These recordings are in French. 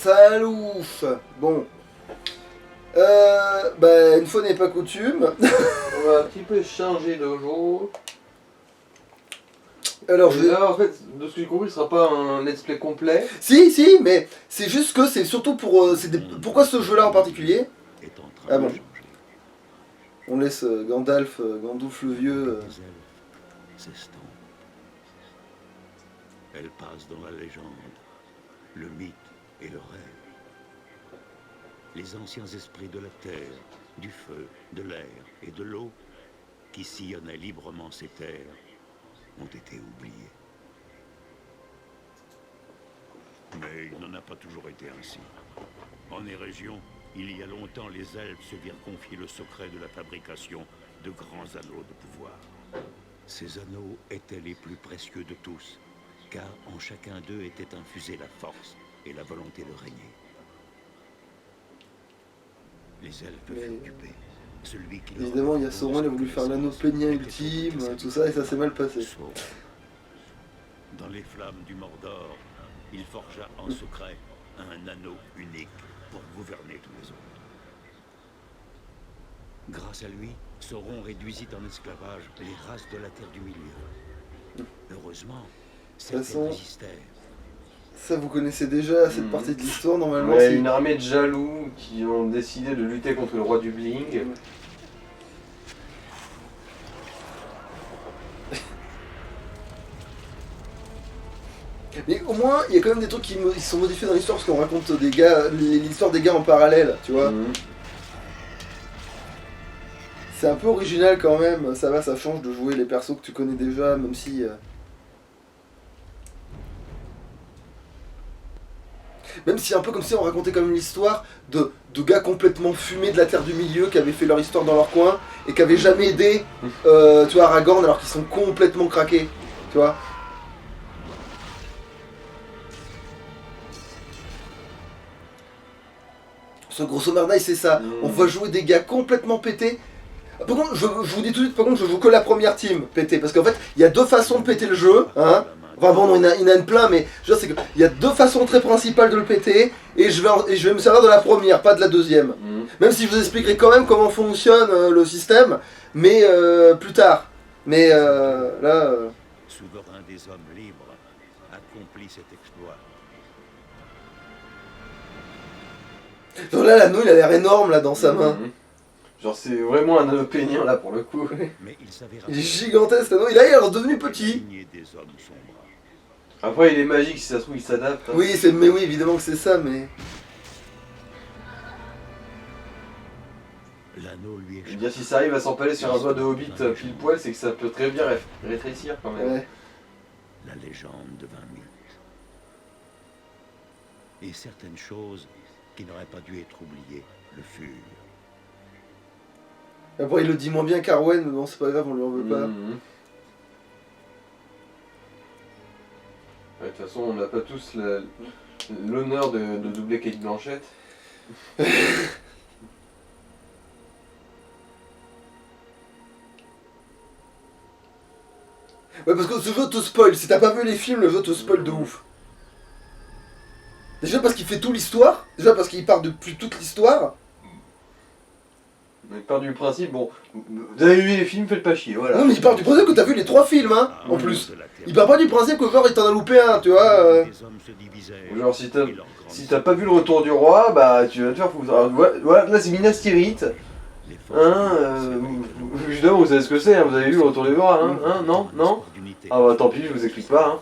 Salouche. Bon. Une fois n'est pas coutume. On va un petit peu changer de jeu. Alors, Là, en fait, de ce que j'ai compris, ce sera pas un let's play complet. Si, mais c'est juste que c'est surtout pour... Pourquoi ce jeu-là en particulier? Ah bon. On laisse Gandalf le vieux... s'estompe. Elle passe dans la légende, le mythe et le rêve. Les anciens esprits de la terre, du feu, de l'air et de l'eau, qui sillonnaient librement ces terres, ont été oubliés. Mais il n'en a pas toujours été ainsi. En Érégion, il y a longtemps, les elfes se virent confier le secret de la fabrication de grands anneaux de pouvoir. Ces anneaux étaient les plus précieux de tous, car en chacun d'eux était infusée la force et la volonté de régner. Les elfes furent occupés. Celui qui évidemment, il y a Sauron, il a voulu faire l'anneau pénien ultime, tout ça, et ça s'est mal passé. Dans les flammes du Mordor, il forgea en secret un anneau unique pour gouverner tous les autres. Grâce à lui, Sauron réduisit en esclavage les races de la Terre du Milieu. Heureusement, certaines résistèrent. Ça, vous connaissez déjà cette partie de l'histoire, normalement. Ouais, une armée de jaloux qui ont décidé de lutter contre le roi du Bling. Mais au moins, il y a quand même des trucs qui sont modifiés dans l'histoire parce qu'on raconte des gars, l'histoire des gars en parallèle, tu vois. C'est un peu original quand même, ça va, ça change de jouer les persos que tu connais déjà, même si... Même si un peu comme si on racontait comme une histoire de gars complètement fumés de la Terre du Milieu qui avaient fait leur histoire dans leur coin et qui avaient jamais aidé tu vois, Aragorn alors qu'ils sont complètement craqués, tu vois. Ce grosso merdaille c'est ça, on va jouer des gars complètement pétés. Par contre, je vous dis tout de suite, par contre, je joue que la première team pété, parce qu'en fait, il y a deux façons de péter le jeu, hein. Enfin bon, il y en a une plein, mais je veux dire, c'est qu'il y a deux façons très principales de le péter, et je vais me servir de la première, pas de la deuxième. Même si je vous expliquerai quand même comment fonctionne le système, mais plus tard. Mais là... Souverain des hommes libres, accomplit cet exploit. Donc là, l'anneau, il a l'air énorme, là, dans sa main. Genre, c'est vraiment un anneau pénien, là, pour le coup. Mais il s'avéra Il est gigantesque, l'anneau. Il est redevenu petit. Après, il est magique, si ça se trouve, il s'adapte. Hein. Oui, mais oui, évidemment que c'est ça, mais... L'anneau lui Je veux dire, si ça arrive à s'empaler sur un doigt de hobbit pile poil, c'est que ça peut très bien rétrécir, quand même. Ouais. La légende devint mythe. Et certaines choses qui n'auraient pas dû être oubliées le furent. Après, il le dit moins bien qu'Arwen, mais bon, c'est pas grave, on lui en veut pas. De toute façon, on n'a pas tous l'honneur de doubler Kate Blanchett. Ouais, parce que ce jeu te spoil. Si t'as pas vu les films, le jeu te spoil de ouf. Déjà parce qu'il fait toute l'histoire. Déjà parce qu'il part depuis toute l'histoire. Il part du principe, bon, vous avez vu les films, faites pas chier, voilà. Non, mais il part du principe que t'as vu les 3 films, hein, en plus. Il part pas du principe que genre il t'en a loupé un, tu vois. Genre, si t'as pas vu le retour du roi, bah tu vas te faire foutre. Alors, voilà, là c'est Minas Tirith. Justement, vous savez ce que c'est, hein, vous avez vu le retour du roi, hein, non, non. Ah bah tant pis, je vous explique pas, hein.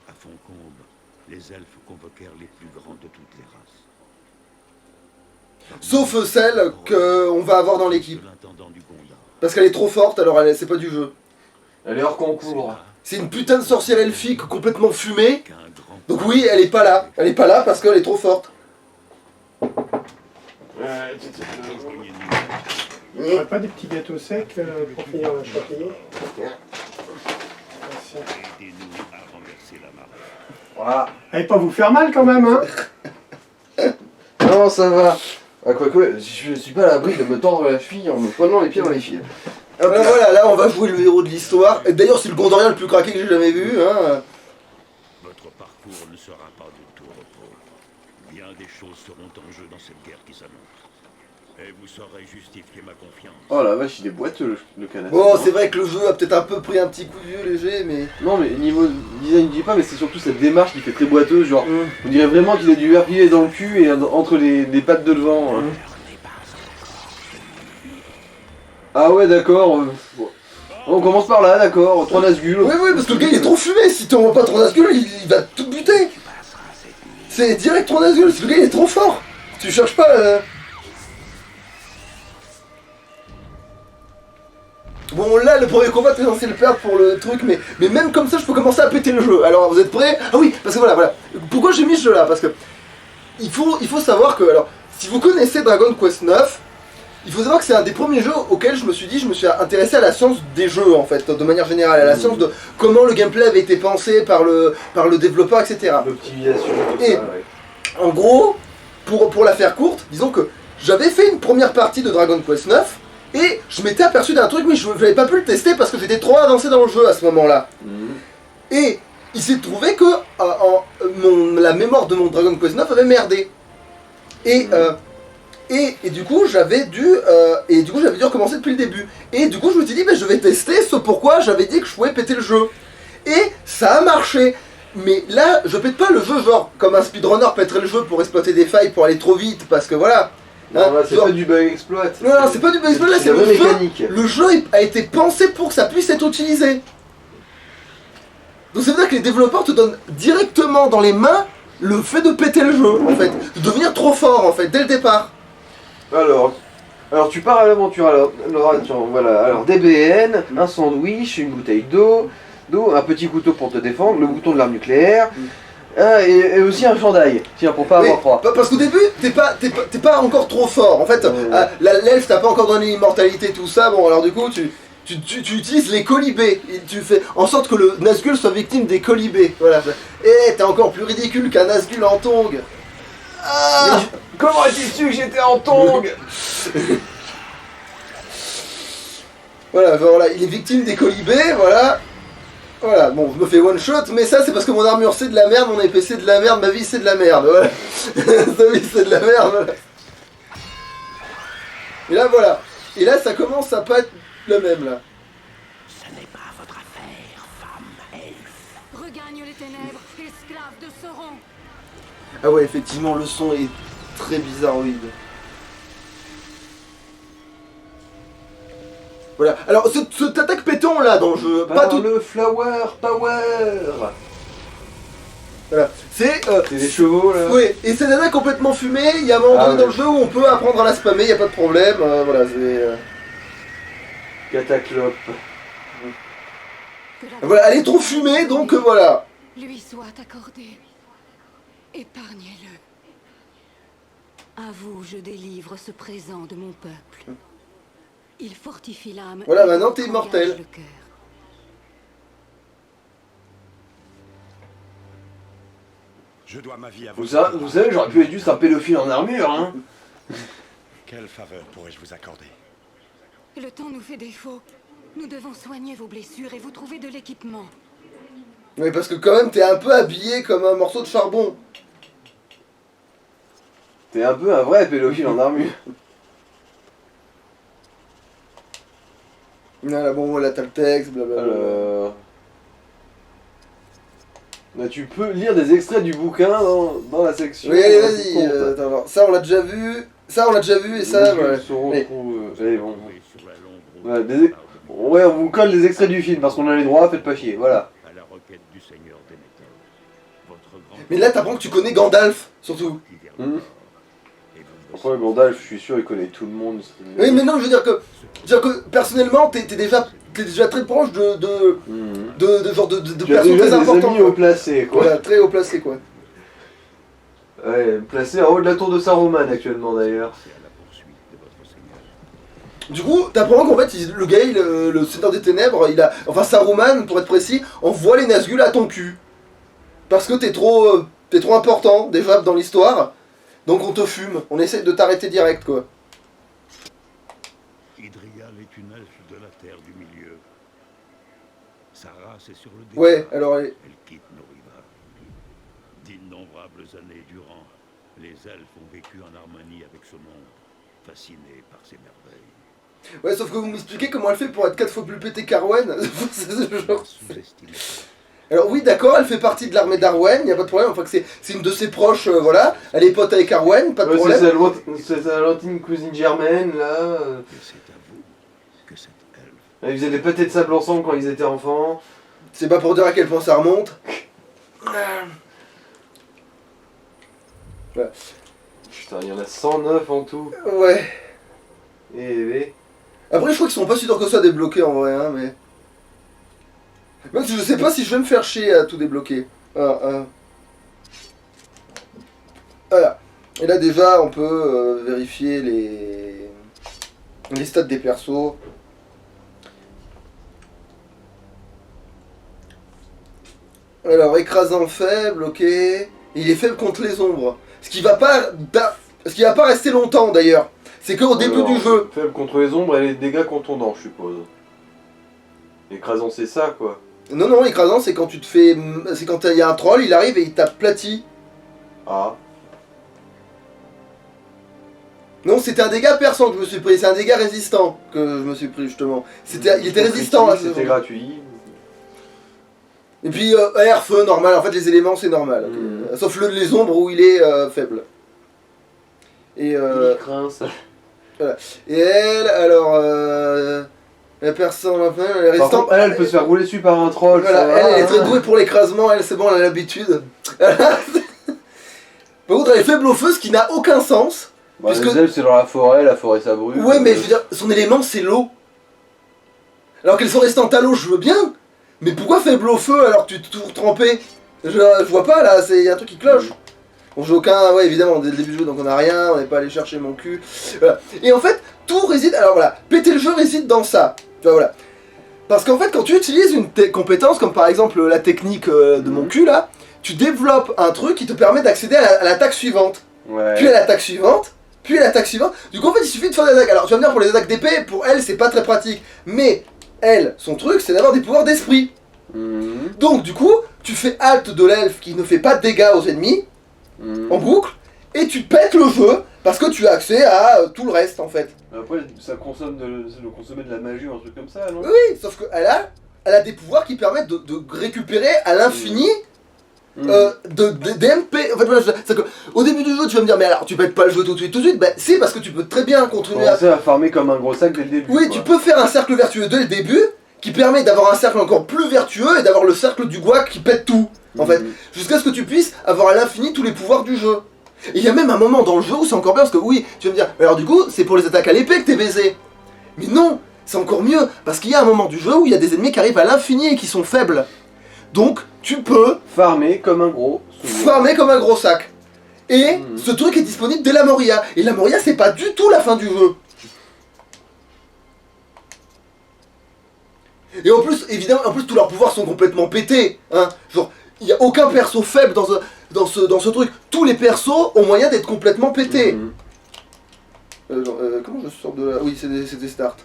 À Foncombe, les elfes convoquèrent les plus grands de toutes les races. Sauf celle qu'on va avoir dans l'équipe. Parce qu'elle est trop forte, alors c'est pas du jeu. Elle est hors concours. C'est une putain de sorcière elfique complètement fumée. Donc oui, elle est pas là. Elle est pas là parce qu'elle est trop forte. Il n'y aurait pas des petits gâteaux secs pour finir la chantilly? Voilà. Allez pas vous faire mal quand même, hein. Non, ça va. Ah, quoique, je suis pas à l'abri de me tordre la cheville en me prenant les pieds dans les fils. Hop là. Voilà, là on va jouer le héros de l'histoire. Et d'ailleurs c'est le Gondorien le plus craqué que j'ai jamais vu. Hein. Votre parcours ne sera pas de tout repos. Bien des choses seront en jeu dans cette guerre qui s'annonce. Et vous saurez justifier ma confiance. Oh la vache, il est boiteux le canard. Bon, c'est vrai que le jeu a peut-être un peu pris un petit coup de vieux léger, mais... Non mais niveau design je dis pas, mais c'est surtout cette démarche qui fait très boiteuse, genre Mm. on dirait vraiment qu'il a dû appuyer dans le cul et entre les pattes de devant. Hein. Ah ouais d'accord. On commence par là, d'accord, 3 Nazgûl. Oui, oui, parce que le gars il est trop fumé, si t'envoies pas Tronasgul, il va tout buter. C'est direct Tronasgul, parce que le gars il est trop fort. Tu cherches pas... Bon là le premier combat t'es censé le perdre pour le truc mais même comme ça je peux commencer à péter le jeu. Alors vous êtes prêts? Ah oui parce que voilà. Pourquoi j'ai mis ce jeu là? Parce que il faut savoir que alors si vous connaissez Dragon Quest 9, il faut savoir que c'est un des premiers jeux auxquels je me suis intéressé à la science des jeux en fait, de manière générale, à la science de comment le gameplay avait été pensé par le développeur, etc. L'optimisation, tout Et- ça, ouais. En gros, pour la faire courte, disons que j'avais fait une première partie de Dragon Quest 9 et je m'étais aperçu d'un truc mais je n'avais pas pu le tester parce que j'étais trop avancé dans le jeu à ce moment-là. Mhm. Et il s'est trouvé que la mémoire de mon Dragon Quest 9 avait merdé. Et du coup j'avais dû recommencer depuis le début. Et du coup je me suis dit je vais tester ce pourquoi j'avais dit que je pouvais péter le jeu. Et ça a marché. Mais là je pète pas le jeu genre comme un speedrunner pèterait le jeu pour exploiter des failles pour aller trop vite parce que voilà. Non, Hein, là c'est genre- pas du bug exploit. Non, c'est pas du bug exploit, là, c'est la le vraie jeu. mécanique. Le jeu a été pensé pour que ça puisse être utilisé. Donc ça veut dire que les développeurs te donnent directement dans les mains le fait de péter le jeu, en fait. De devenir trop fort, en fait, dès le départ. Alors tu pars à l'aventure, alors attends, voilà, alors DBN, un sandwich, une bouteille d'eau, un petit couteau pour te défendre, le bouton de l'arme nucléaire, et aussi un chandail, tiens, pour pas Mais, avoir froid. parce qu'au début, t'es pas encore trop fort. En fait, l'elfe t'a pas encore donné l'immortalité, tout ça. Bon, alors du coup, tu utilises les colibés. Et tu fais en sorte que le Nazgûl soit victime des colibés. Voilà. Et t'es encore plus ridicule qu'un Nazgûl en tongue. Ah Comment as-tu su que j'étais en tongue? Voilà, il est victime des colibés, voilà. Voilà, bon, je me fais one shot, mais ça c'est parce que mon armure c'est de la merde, mon épée c'est de la merde, ma vie c'est de la merde, voilà. Sa vie c'est de la merde, voilà. Et là voilà. Et là ça commence à pas être le même là. Ce n'est pas votre affaire, femme elfe. Regagne les ténèbres, esclave de Sauron. Ah ouais, effectivement, le son est très bizarroïde. Voilà, alors cette attaque péton là dans le jeu, pas tout. le flower power. Voilà, c'est. C'est des chevaux là. Oui, et cette attaque complètement fumée, il y a un moment Ah donné dans ouais. le jeu où on peut apprendre à la spammer, y a pas de problème, voilà, c'est. Cataclope. Que la Voilà, elle est trop fumée donc voilà. lui soit accordée. Épargnez-le. À vous, je délivre ce présent de mon peuple. Il fortifie l'âme. Voilà, et maintenant t'es engage immortel. le cœur. Je dois ma vie à Vous savez, j'aurais pu être juste un pédophile en armure, hein. Quelle faveur pourrais-je vous accorder? Le temps nous fait défaut. Nous devons soigner vos blessures et vous trouver de l'équipement. Oui, parce que quand même t'es un peu habillé comme un morceau de charbon. T'es un peu un vrai pédophile en armure. Voilà, bon, voilà, t'as le texte, blablabla. Alors... Là, tu peux lire des extraits du bouquin dans la section. Oui, allez, vas-y. compte. Attends, alors, ça on l'a déjà vu. Ça on l'a déjà vu et ça, Les voilà. yeux se retrouvent, allez, bon. Oui, sur la longue route Voilà, ouais, on vous colle des extraits du film parce qu'on a les droits, faites pas chier, voilà. à la requête du Seigneur des métaux. Votre grand Mais là t'apprends que tu connais Gandalf, surtout. qui vers Hmm. le nord. Et vous Après, Gandalf, je suis sûr, il connaît tout le monde. Oui, mais non, je veux dire que personnellement t'es déjà très proche de genre de Tu as personnes déjà très des importantes. amis haut placés, quoi. Voilà, très haut placé quoi. Ouais, placés en haut de la tour de Saruman actuellement, d'ailleurs. c'est à la poursuite de votre Seigneur. Du coup, t'apprends qu'en fait, le gars, le Seigneur des Ténèbres, enfin Saruman, pour être précis, envoie les Nazgûl à ton cul. Parce que t'es trop important, déjà, dans l'histoire. Donc on te fume, on essaie de t'arrêter direct, quoi. Idrial est une elfe de la Terre du Milieu. Sa race est sur le départ. Ouais, alors... Elle quitte nos rivages. D'innombrables années durant, les elfes ont vécu en harmonie avec ce monde, fascinés par ses merveilles. Ouais, sauf que vous m'expliquez comment elle fait pour être 4 fois plus pété qu'Arwen. Genre... Sous-estimés. Alors oui, d'accord, elle fait partie de l'armée d'Arwen, y a pas de problème, enfin que c'est une de ses proches, voilà. Elle est pote avec Arwen, pas de problème. C'est sa lointaine cousine germaine, là. Et c'est à vous que cette elfe... Ils faisaient des pâtés de sable ensemble quand ils étaient enfants. C'est pas pour dire à quel point ça remonte. Voilà. Putain, il y en a 109 en tout. Ouais. Et... Après, je crois qu'ils sont pas si durs que ça débloqués en vrai, hein, mais... Même si je sais pas si je vais me faire chier à tout débloquer. Voilà. Et là déjà, on peut vérifier les stats des persos. Alors, écrasant faible, ok. Il est faible contre les ombres. Ce qui va pas rester longtemps d'ailleurs. C'est qu'au début du jeu. Faible contre les ombres et les dégâts contondants, je suppose. Écrasant, c'est ça, quoi. Non, écrasant, c'est quand tu te fais... C'est quand il y a un troll, il arrive et il t'aplatit. Ah. Non, c'était un dégât perçant que je me suis pris. C'est un dégât résistant que je me suis pris, justement. Il était résistant, là. C'était gratuit. Et puis, air, feu, normal. En fait, les éléments, c'est normal. Sauf les ombres où il est faible. Et Il craint ça. voilà. Et elle, alors... la personne, elle est Par résistante. contre, elle peut se faire rouler dessus par un troll. Voilà, ça va. elle est très douée pour l'écrasement, elle c'est bon, elle a l'habitude. Par contre, elle est faible au feu, ce qui n'a aucun sens. Bah, puisque... les elfes, c'est dans la forêt ça brûle. Ouais, mais je veux dire, son élément c'est l'eau. Alors qu'elles sont restantes à l'eau, je veux bien. Mais pourquoi faible au feu alors que tu te trouves trempé? Je vois pas là, il y a un truc qui cloche. On joue aucun, ouais évidemment, dès le début du jeu donc on a rien, on n'est pas allé chercher mon cul. Voilà. Et en fait, tout réside, alors voilà, péter le jeu réside dans ça. Enfin, voilà. Parce qu'en fait, quand tu utilises une compétence, comme par exemple la technique de mon cul là, tu développes un truc qui te permet d'accéder à l'attaque suivante. Ouais. Puis à l'attaque suivante, puis à l'attaque suivante. Du coup, en fait, il suffit de faire des attaques. Alors, tu vas me dire, pour les attaques d'épée, pour elle, c'est pas très pratique. Mais elle, son truc, c'est d'avoir des pouvoirs d'esprit. Donc, du coup, tu fais halte de l'elfe qui ne fait pas de dégâts aux ennemis, en boucle, et tu pètes le jeu parce que tu as accès à tout le reste en fait. Après, ça consomme consommer de la magie ou un truc comme ça, non? Oui, sauf qu'elle a des pouvoirs qui permettent de récupérer à l'infini des MP. En fait, voilà, c'est que au début du jeu, tu vas me dire, mais alors tu pètes pas le jeu tout de suite. Ben, si, parce que tu peux très bien continuer à farmer comme un gros sac dès le début. Oui, quoi. tu peux faire un cercle vertueux dès le début qui permet d'avoir un cercle encore plus vertueux et d'avoir le cercle du guac qui pète tout. En fait, jusqu'à ce que tu puisses avoir à l'infini tous les pouvoirs du jeu. Et il y a même un moment dans le jeu où c'est encore bien parce que oui, tu vas me dire, alors du coup, c'est pour les attaques à l'épée que t'es baisé. Mais non, c'est encore mieux parce qu'il y a un moment du jeu où il y a des ennemis qui arrivent à l'infini et qui sont faibles. Donc, tu peux farmer comme un gros. Farmer comme un gros sac. Et ce truc est disponible dès la Moria. Et la Moria, c'est pas du tout la fin du jeu. Et en plus, évidemment, tous leurs pouvoirs sont complètement pétés. Hein. Genre, il n'y a aucun perso faible dans ce truc. Tous les persos ont moyen d'être complètement pétés. Comment je sors de là? Oui, c'était start.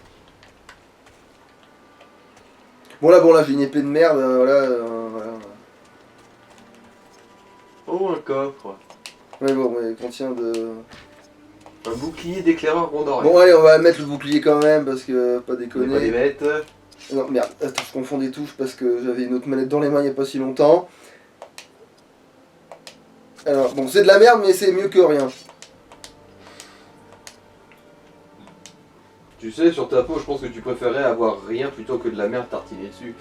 Bon là, j'ai une épée de merde, voilà. Oh, un coffre. Ouais, bon, il contient de... Un bouclier d'éclaireur rond. Bon, allez, on va mettre le bouclier quand même, parce que, pas déconner. Pas des bêtes. Non, merde, attends, je confonds des touches parce que j'avais une autre manette dans les mains il n'y a pas si longtemps. Alors, bon, c'est de la merde, mais c'est mieux que rien. Tu sais, sur ta peau, je pense que tu préférais avoir rien plutôt que de la merde tartinée dessus.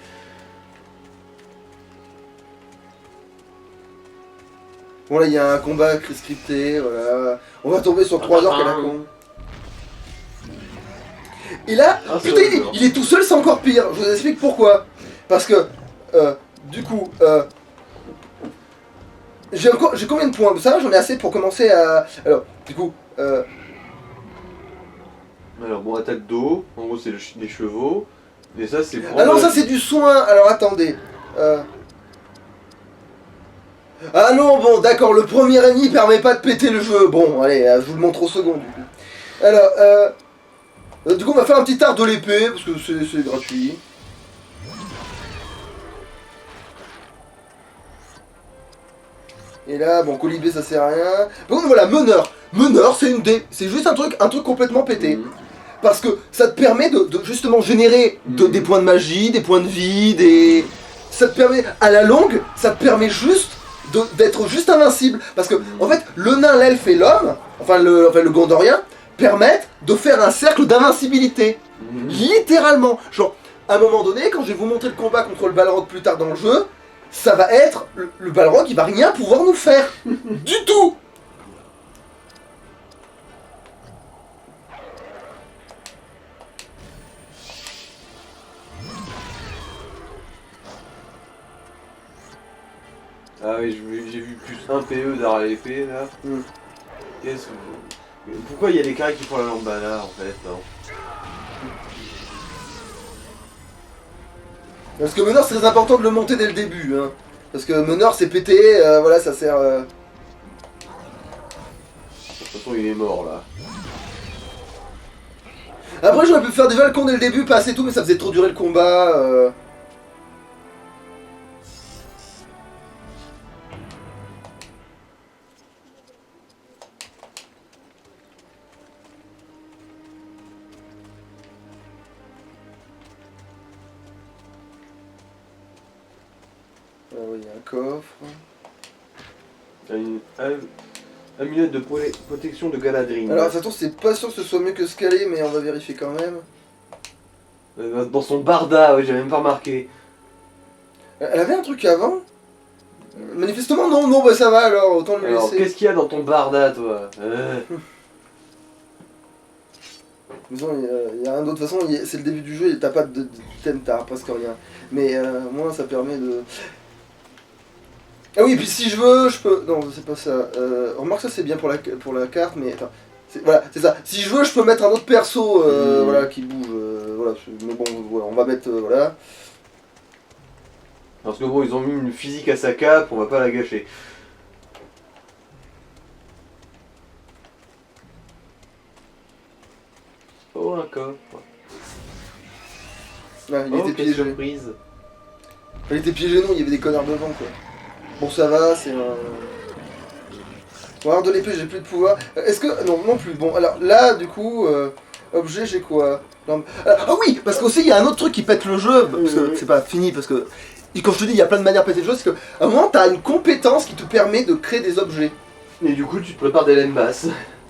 Bon, là, il y a un combat scripté, voilà. On va tomber sur 3 orques à la con. Et là, putain, il est tout seul, c'est encore pire. Je vous explique pourquoi. Parce que, du coup, j'ai combien de points? Ça, j'en ai assez pour commencer à... Alors, du coup, Alors, bon, attaque d'eau, en gros, c'est des chevaux. Et ça, c'est... Ah non, ça, c'est du soin. Alors, attendez. Ah non, bon, d'accord, le premier ennemi permet pas de péter le jeu. Bon, allez, je vous le montre au second, du coup. Alors, Du coup, on va faire un petit art de l'épée, parce que c'est gratuit. Et là, bon, colibé, ça sert à rien. Par contre, voilà, meneur. Meneur, c'est juste un truc complètement pété. Parce que ça te permet de justement générer des points de magie, des points de vie, ça te permet, à la longue, ça te permet juste d'être juste invincible. Parce que, en fait, le nain, l'elfe et l'homme, enfin le gondorien, permettent de faire un cercle d'invincibilité. Littéralement. Genre, à un moment donné, quand je vais vous montrer le combat contre le Balrog plus tard dans le jeu, ça va être, le Balrog, il va rien pouvoir nous faire. Du tout. Ah oui, j'ai vu plus 1 PE d'art à l'épée là. Qu'est-ce que... Pourquoi il y a des carrés qui font la lambada en fait, non? Parce que meneur, c'est très important de le monter dès le début. Hein. Parce que meneur, c'est pété, voilà, ça sert... De toute façon, il est mort là. Après, j'aurais pu faire des Valcons dès le début, passer tout, mais ça faisait trop durer le combat. Oui, il y a un coffre. Une amulette de protection de Galadriel. Alors, de toute façon, c'est pas sûr que ce soit mieux que Scalé, mais on va vérifier quand même. Dans son barda, oui, j'avais même pas remarqué. Elle avait un truc avant? Manifestement, non, bah ça va alors, autant le Alors, laisser. qu'est-ce qu'il y a dans ton barda, toi Il y a rien d'autre, de toute façon, c'est le début du jeu et t'as pas de thème, t'as presque rien. Mais moi, ça permet de... Ah oui, et puis si je veux, je peux... Non, c'est pas ça. Remarque, ça c'est bien pour la carte, mais attends. Voilà, c'est ça. Si je veux, je peux mettre un autre perso voilà, qui bouge. Voilà, mais bon, voilà, on va mettre... voilà. Parce que bon, ils ont mis une physique à sa cape, on va pas la gâcher. Oh, un coffre. Ah, il était quelle piégé. surprise. Il était piégé, non, il y avait des connards devant, quoi. Bon, ça va, c'est un... Bon, alors de l'épée, j'ai plus de pouvoir. Est-ce que... Non plus. Bon, alors là, du coup... objet, j'ai quoi? Ah oui, parce qu'aussi, il y a un autre truc qui pète le jeu. Parce que c'est pas fini, parce que... Et quand je te dis, il y a plein de manières de péter le jeu, c'est qu'à un moment, t'as une compétence qui te permet de créer des objets. Et du coup, tu te prépares des laines basses.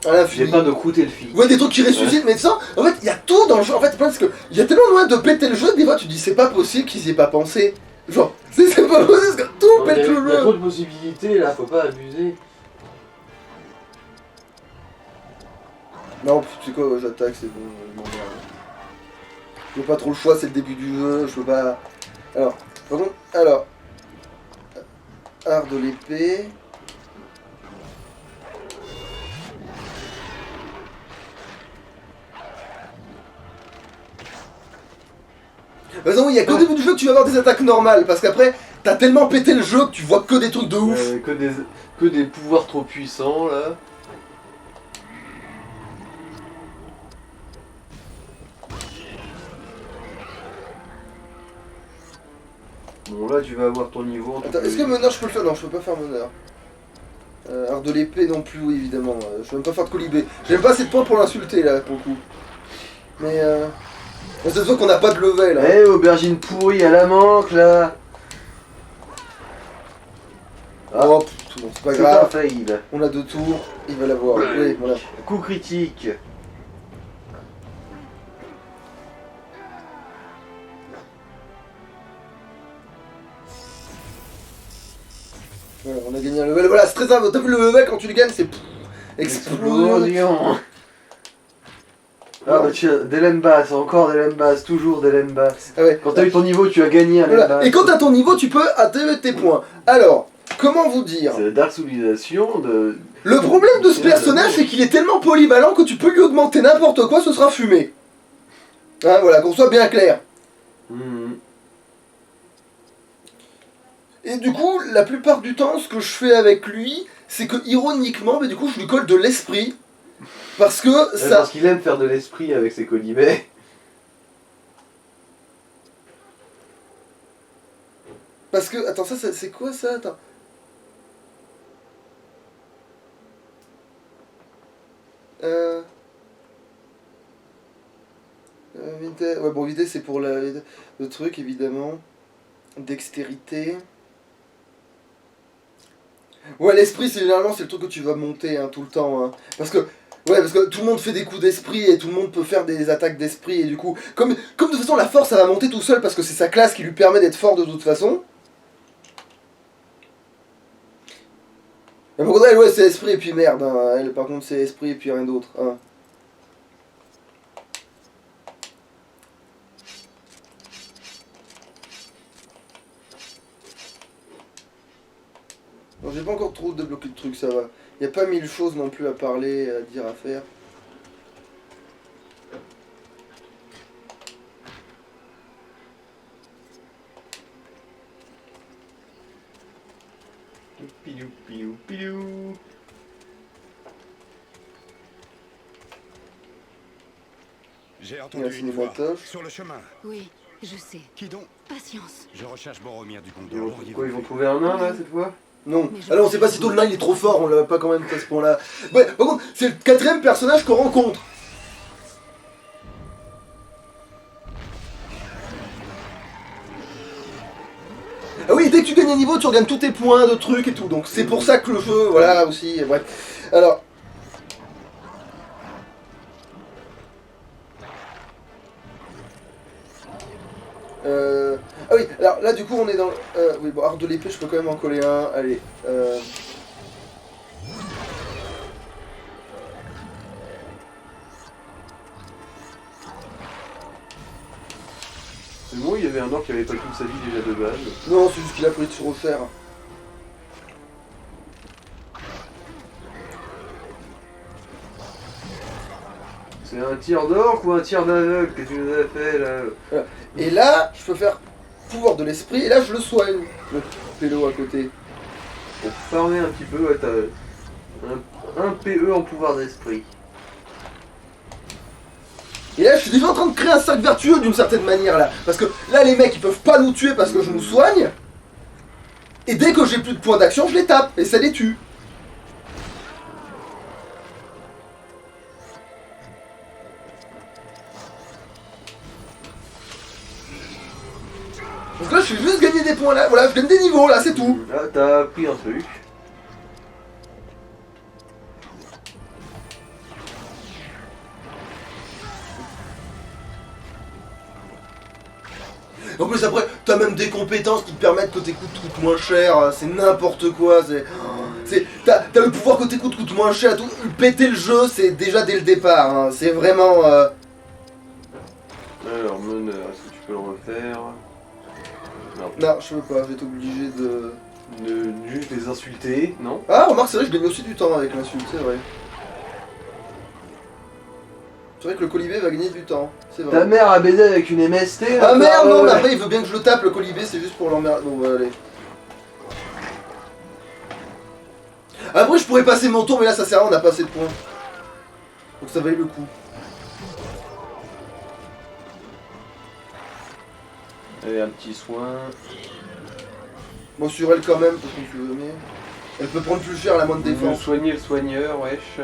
À la J'ai pas de croûte et le fil. Ouais, des trucs qui ressuscitent, mais ça, en fait, il y a tout dans le jeu. En fait, le problème, c'est qu'il y a tellement loin de péter le jeu, des fois, tu dis, c'est pas possible qu'ils y aient pas pensé. Genre, c'est pas possible, parce que tout pète le Il y a jeu. trop de possibilités là, faut pas abuser. Non, tu sais quoi, j'attaque, c'est bon, je m'emmerde. J'ai pas trop le choix, c'est le début du jeu, je peux pas... Alors, par contre, art de l'épée... Par exemple, il y a qu'au début du jeu que tu vas avoir des attaques normales, parce qu'après, t'as tellement pété le jeu que tu vois que des trucs de ouf. Que des pouvoirs trop puissants là. Bon là tu vas avoir ton niveau. Attends, est-ce que meneur je peux le faire? Non, je peux pas faire meneur. Art de l'épée non plus, oui, évidemment. Je peux même pas faire de colibé. J'ai même pas assez de points pour l'insulter là, pour le coup. Mais on se voit qu'on a pas de level. Hein. Eh, aubergine pourrie à la manque là. Oh, bon, c'est pas C'est grave. un fail. On a 2 tours, il va l'avoir. Oui, voilà. Coup critique. Voilà, on a gagné un level. Voilà, c'est très simple. T'as vu le level quand tu le gagnes, c'est explosion. Ah bah tiens, des laines basses, encore des laines basses, toujours des laines basses. Ah ouais. Quand t'as eu ton niveau, tu as gagné un laine Voilà. basse. Et quand t'as ton niveau, tu peux atteindre tes points. Alors, comment vous dire? C'est la dark soulisation de... Le problème de ce personnage, c'est qu'il est tellement polyvalent que tu peux lui augmenter n'importe quoi, ce sera fumé. Hein, voilà, qu'on soit bien clair. Et du coup, la plupart du temps, ce que je fais avec lui, c'est que ironiquement, mais du coup, je lui colle de l'esprit. Parce que ça... Parce qu'il aime faire de l'esprit avec ses colibets. Parce que... Attends, ça c'est quoi ça? Attends. Vitesse... Ouais, bon, vitesse c'est pour le truc, évidemment. Dextérité. Ouais, l'esprit, c'est généralement c'est le truc que tu vas monter hein, tout le temps. Hein. Parce que tout le monde fait des coups d'esprit et tout le monde peut faire des attaques d'esprit. Et du coup, comme de toute façon la force, ça va monter tout seul parce que c'est sa classe qui lui permet d'être fort de toute façon. Mais par contre, elle, ouais, c'est esprit et puis merde. Hein. Elle, par contre, c'est esprit et puis rien d'autre. Hein. Bon, j'ai pas encore trop débloqué de trucs, ça va. Y a pas mille choses non plus à parler, à dire, à faire. Pilou, pilou, pilou. J'ai Il y a un entendu une voix cinématoche. sur le chemin. Oui, je sais. Qui donc? Patience. Je recherche Boromir du Gondor. Quoi, ils vont trouver un nain là cette fois? Non. Mais je Alors on pense sait pas que si tôt le nain il est trop fort, on l'a pas quand même à ce point-là. Ouais, par contre, c'est le 4ème personnage qu'on rencontre. Ah oui, dès que tu gagnes un niveau, tu regagnes tous tes points de trucs et tout. Donc c'est pour ça que le jeu, voilà aussi, bref. Alors... Ah oui, alors là du coup on est dans... oui, bon, art de l'épée, je peux quand même en coller un. Allez. C'est bon, il y avait un orc qui avait pas toute sa vie déjà de base. Non, c'est juste qu'il a pris de se refaire. C'est un tir d'orc ou un tir d'aveugle que tu nous as fait là? Voilà. Et là, je peux faire pouvoir de l'esprit, et là je le soigne, le pélo à côté. Pour farmer un petit peu, ouais, t'as un PE en pouvoir d'esprit. Et là, je suis déjà en train de créer un cercle vertueux d'une certaine manière là. Parce que là, les mecs, ils peuvent pas nous tuer parce que je nous soigne. Et dès que j'ai plus de points d'action, je les tape, et ça les tue. Donc là, je fais juste gagner des points là, voilà, je gagne des niveaux là, c'est tout. Là, t'as appris un truc. En plus après, t'as même des compétences qui te permettent que tes coups te coûtent moins cher, c'est n'importe quoi, t'as le pouvoir que tes coups te coûtent moins cher, tout, péter le jeu c'est déjà dès le départ, hein, c'est vraiment... Alors, meneur, est-ce que tu peux le refaire? Non, je peux pas, je vais être obligé de... Juste les insulter, non? Ah, remarque, c'est vrai, je gagne aussi du temps avec l'insulte, c'est vrai. C'est vrai que le colibé va gagner du temps, c'est vrai. Ta mère a baisé avec une MST là, Ah merde, non, mais après il veut bien que je le tape, le colibé, c'est juste pour l'emmerder. Bon, bah allez. Après, je pourrais passer mon tour, mais là, ça sert à rien, on a pas assez de points. Donc ça vaille le coup. Allez, un petit soin. Bon, sur elle quand même, parce que tu veux, mais... Elle peut prendre plus cher, la moins de défense. Soigner le soigneur, wesh.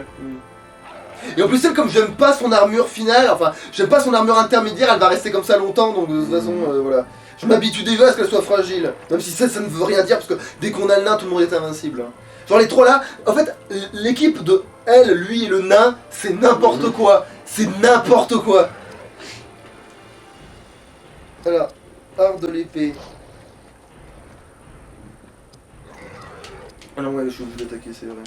Et en plus, elle, comme j'aime pas son armure finale, enfin, j'aime pas son armure intermédiaire, elle va rester comme ça longtemps, donc de toute façon, voilà. Je m'habitue déjà à ce qu'elle soit fragile. Même si ça ne veut rien dire, parce que dès qu'on a le nain, tout le monde est invincible. Hein. Genre les trois là, en fait, l'équipe de elle, lui et le nain, c'est n'importe quoi. C'est n'importe quoi. Voilà, art de l'épée. Ah non, ouais, je suis obligé d'attaquer, c'est vrai.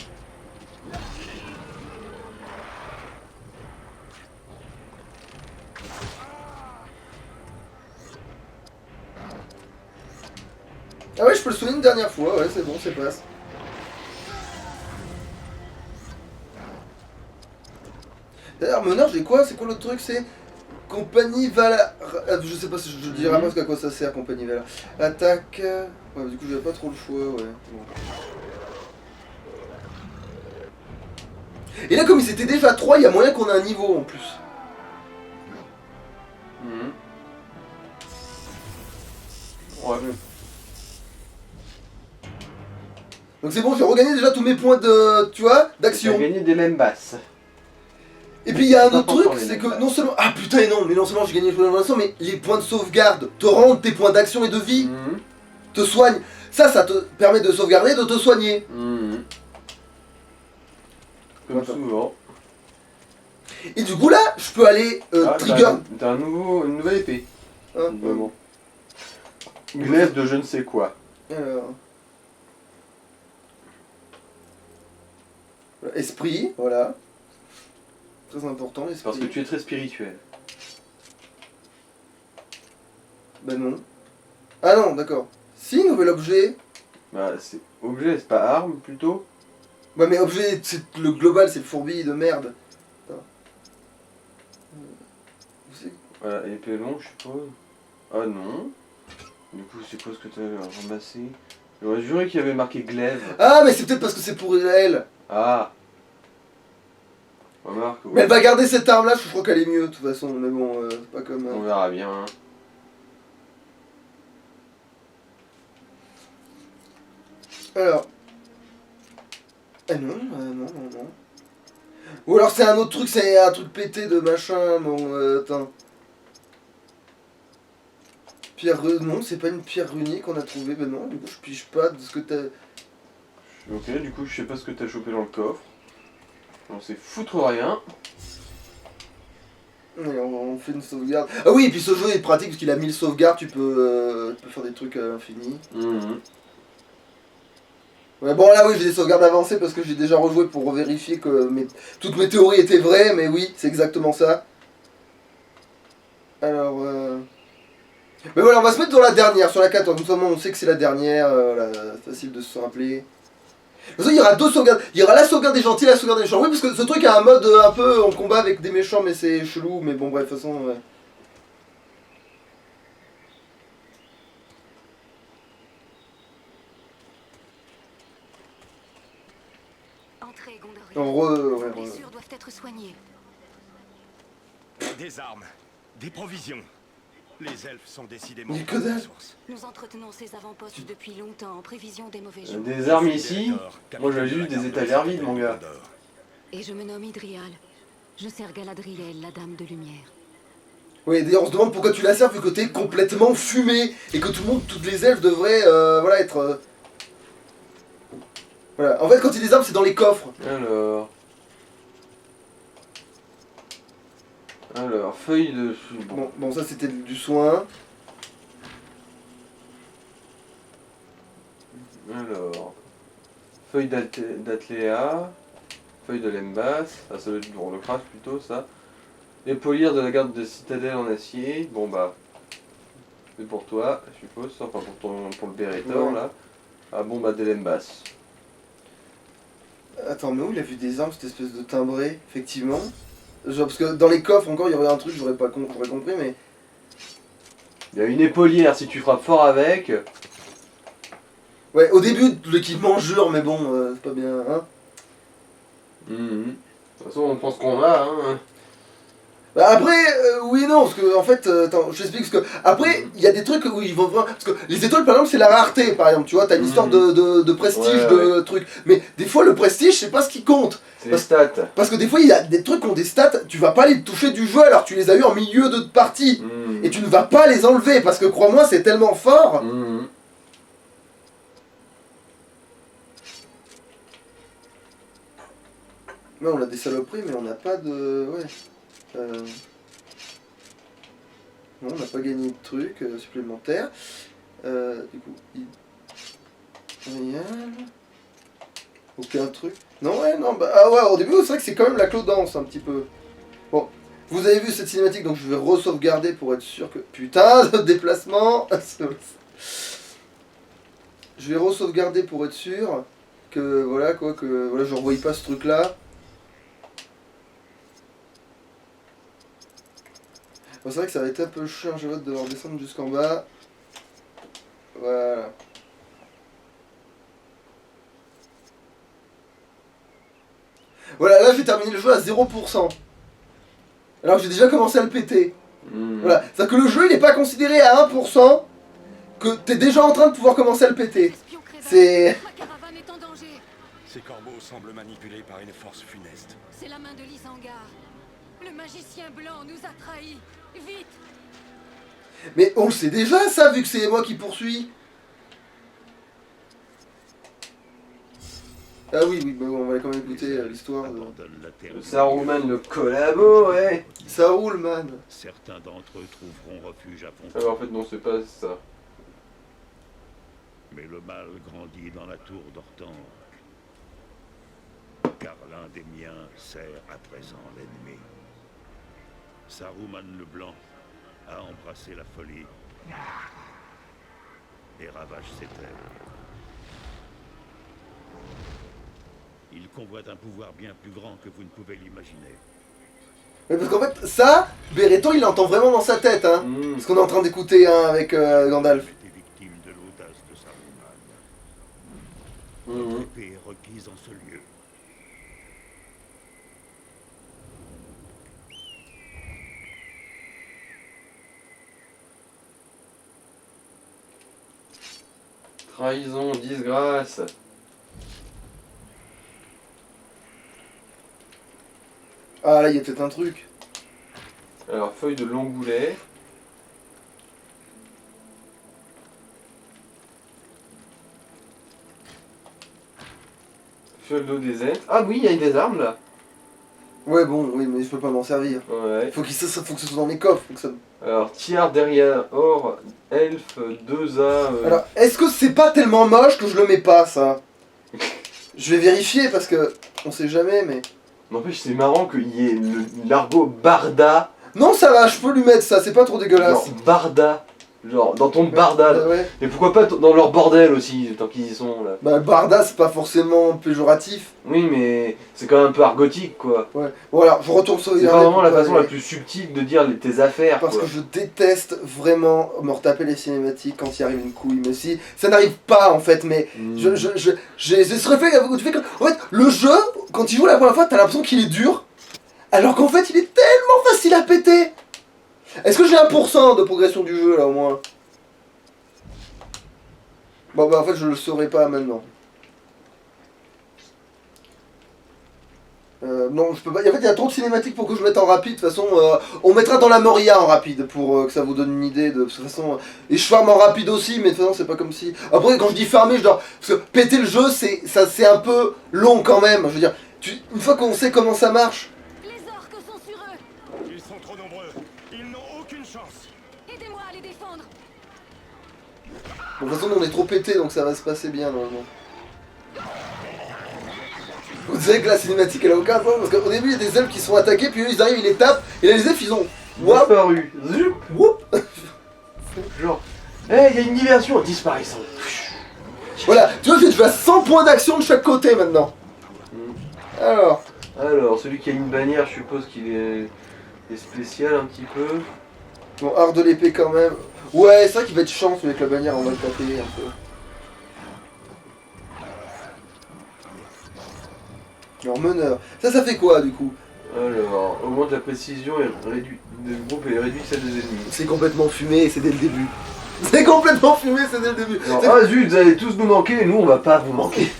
Ah ouais, je peux le soigner une dernière fois, ouais, c'est bon, c'est passe. D'ailleurs, meneur, j'ai quoi? C'est quoi l'autre truc? C'est Compagnie Valar. Je sais pas si je dirais pas à quoi ça sert, Compagnie Valar. Attaque. Ouais, du coup, j'avais pas trop le choix, ouais. Bon. Et là, comme ils étaient déjà 3, il y a moyen qu'on ait un niveau en plus. Ouais. Donc c'est bon, j'ai regagné déjà tous mes points de, tu vois, Tu as d'action. gagné des lembas. Et puis il y a un C'est autre important, truc, les c'est que lembas. non seulement... Ah putain, et non, mais non seulement j'ai gagné les points d'action, mais les points de sauvegarde te rendent tes points d'action et de vie, te soignent. Ça te permet de sauvegarder et de te soigner. Comme Attends. souvent. Et du coup là, je peux aller trigger... T'as une nouvelle épée. Hein, Vraiment. Glaive de je ne sais quoi. Alors... Esprit, voilà. Très important, l'esprit. Parce que tu es très spirituel. Ben non. Ah non, d'accord. Si, nouvel objet. Bah, c'est objet, c'est pas arme plutôt. Bah mais objet, c'est le global, c'est le fourbi de merde. Attends. C'est- Voilà, épée longue, je suppose. Ah non. Du coup, c'est quoi ce que tu as ramassé? J'aurais juré qu'il y avait marqué glaive. Ah mais c'est peut-être parce que c'est pour elle. Ah. Remarque. Mais elle va garder cette arme là, je crois qu'elle est mieux de toute façon, mais bon, c'est pas comme... On verra bien. Alors... Ah non, non. Ou alors c'est un autre truc, c'est un truc pété de machin, bon, attends. Pierre... non, c'est pas une pierre runique qu'on a trouvée, ben non, du coup je pige pas de ce que t'as... Ok, du coup, je sais pas ce que t'as chopé dans le coffre. On sait foutre rien. Allez, on fait une sauvegarde. Ah oui, et puis ce jeu est pratique parce qu'il a 1000 sauvegardes, tu peux faire des trucs à l'infini. Ouais, bon là oui, j'ai des sauvegardes avancées parce que j'ai déjà rejoué pour vérifier que toutes mes théories étaient vraies, mais oui, c'est exactement ça. Alors... Mais voilà, on va se mettre dans la dernière, sur la 14, tout simplement on sait que c'est la dernière, voilà, facile de se rappeler. De toute façon, il y aura deux sauvegardes. Il y aura la sauvegarde des gentils et la sauvegarde des méchants. Oui, parce que ce truc a un mode un peu en combat avec des méchants, mais c'est chelou. Mais bon, bref, de toute façon... ouais. Entrez, Gondorian. En Vos blessures doivent être soignées. Des armes, des provisions. Les elfes sont décidément Mais que dalle. source. Nous entretenons ces avant-postes depuis longtemps en prévision des mauvais jours. Des armes ici. Moi, j'avais juste des étagères vides, mon gars. Et je me nomme Idrial. Je sers Galadriel, la Dame de Lumière. Oui, d'ailleurs, on se demande pourquoi tu la sers vu que t'es complètement fumé et que tout le monde, toutes les elfes devraient, voilà, être... Voilà. En fait, quand il y a des armes, c'est dans les coffres. Alors, feuille de... Bon, ça c'était du soin. Alors, feuille d'Atléa, feuille de Lembas, ça doit être pour le craft plutôt ça. Les polir de la garde de citadelle en acier, bon bah, c'est pour toi, je suppose, enfin pour le Berethor Ouais. là. Ah bon bah des Lembas. Attends, mais où il a vu des armes, cette espèce de timbré, effectivement. Genre, parce que dans les coffres encore, il y aurait un truc, j'aurais compris, mais... Il y a une épaulière si tu frappes fort avec. Ouais, au début, l'équipement jure, mais bon, c'est pas bien, hein. De toute façon, on pense qu'on a, hein. Bah après, oui et non, parce que en fait, attends, je t'explique, parce que après, il y a des trucs où ils vont voir, parce que les étoiles par exemple c'est la rareté, par exemple, tu vois, t'as une histoire de prestige, Ouais, de trucs, mais des fois le prestige c'est pas ce qui compte, C'est les stats. parce que des fois il y a des trucs qui ont des stats, tu vas pas les toucher du jeu alors tu les as eu en milieu de partie, et tu ne vas pas les enlever, parce que crois-moi c'est tellement fort. Ouais, on a des saloperies, mais on n'a pas de... ouais. Non, on n'a pas gagné de trucs supplémentaires. Du coup, Rien. Aucun truc. Non, ouais, non, bah... Ah ouais, au début, c'est vrai que c'est quand même la Claudance, un petit peu. Bon, vous avez vu cette cinématique, donc je vais re-sauvegarder pour être sûr que... Putain, de déplacement. Je vais re-sauvegarder pour être sûr que, voilà, quoi, que... Voilà, je revoyais pas ce truc-là. Bon, c'est vrai que ça va être un peu chiant, je vais devoir descendre jusqu'en bas. Voilà. Voilà, là j'ai terminé terminer le jeu à 0%. Alors que j'ai déjà commencé à le péter. Voilà. C'est-à-dire que le jeu il est pas considéré à 1%, que t'es déjà en train de pouvoir commencer à le péter. Espion Crévac, C'est... ma caravane est en danger. Ces corbeaux semblent manipulés par une force funeste. C'est la main de l'Isangar. Le magicien blanc nous a trahis. Vite! Mais on le sait déjà ça, vu que c'est moi qui poursuis. Ah oui, bah bon, on va quand même écouter l'histoire de... Abandonnent la terre. Le Saruman, le collabo, ouais. Ça roule, man. Certains d'entre eux trouveront refuge à Ah, Fontaine. en fait, non, c'est pas ça. Mais le mal grandit dans la tour d'Ortange. Car l'un des miens sert à présent l'ennemi. Saruman le Blanc a embrassé la folie et ravage ses terres. Il convoite un pouvoir bien plus grand que vous ne pouvez l'imaginer. Mais parce qu'en fait, ça, Bereto il l'entend vraiment dans sa tête, hein. Ce qu'on est en train d'écouter hein, avec Gandalf. Vous été victime de l'audace de Saruman. Votre épée est requise en ce lieu. Trahison, disgrâce. Ah là, il y a peut-être un truc. Alors, feuille de Longoulet. Feuille d'eau des Ents. Ah oui, il y a des armes là. Ouais, bon, oui, mais je peux pas m'en servir. Ouais. Faut que ce soit dans mes coffres. Faut que ça... Alors, tiers derrière, or, elfe, 2A. Alors, est-ce que c'est pas tellement moche que je le mets pas, ça? Je vais vérifier parce que on sait jamais, mais... N'empêche, c'est marrant qu'il y ait l'argot Barda. Non, ça va, je peux lui mettre ça, c'est pas trop dégueulasse. Genre, Barda. Genre, dans ton Barda. là. Ouais. Et pourquoi pas dans leur bordel aussi, tant qu'ils y sont là. Bah, Barda, c'est pas forcément péjoratif. Oui, mais c'est quand même un peu argotique quoi. Ouais. Bon, alors, je retourne sur C'est pas vraiment la façon la plus subtile de dire tes affaires Parce quoi. que je déteste vraiment me retaper les cinématiques quand il arrive une couille. Mais si, ça n'arrive pas en fait, mais j'ai ce réflexe du fait que, en fait, le jeu, quand il joue la première fois, t'as l'impression qu'il est dur, alors qu'en fait, il est tellement facile à péter. Est-ce que j'ai 1% de progression du jeu là au moins? Bon bah en fait je le saurais pas maintenant. Non je peux pas. En fait il y a trop de cinématiques pour que je mette en rapide. De toute façon on mettra dans la Moria en rapide pour que ça vous donne une idée de toute façon. Et je farme en rapide aussi mais de toute façon c'est pas comme si. Après quand je dis farmer je dois. Parce que péter le jeu c'est un peu long quand même. Je veux dire, une fois qu'on sait comment ça marche. Les orques sont sur eux. Ils sont trop nombreux. Ils n'ont aucune chance. Aidez-moi à les défendre. Bon, de toute façon, on est trop pété, donc ça va se passer bien normalement. Vous savez que la cinématique elle a aucun sens parce qu'au début il y a des elfes qui sont attaqués, puis eux ils arrivent, ils les tapent, et là les elfes ils ont. Woup, Disparu. Zup. woup. Genre, il y a une diversion disparaissant. Voilà, tu vois, je vais à 100 points d'action de chaque côté maintenant. Alors, Alors, celui qui a une bannière, je suppose qu'il est spécial un petit peu. bon, art de l'épée quand même. Ouais, c'est vrai qu'il va être chance, mais avec la bannière on va le taper un peu. Alors, meneur. Ça fait quoi du coup? Alors, augmente la précision et réduit le groupe et réduit celle des ennemis. C'est complètement fumé et c'est dès le début. C'est complètement fumé, c'est dès le début. Alors, C'est- ah zut, vous allez tous nous manquer et nous on va pas vous manquer.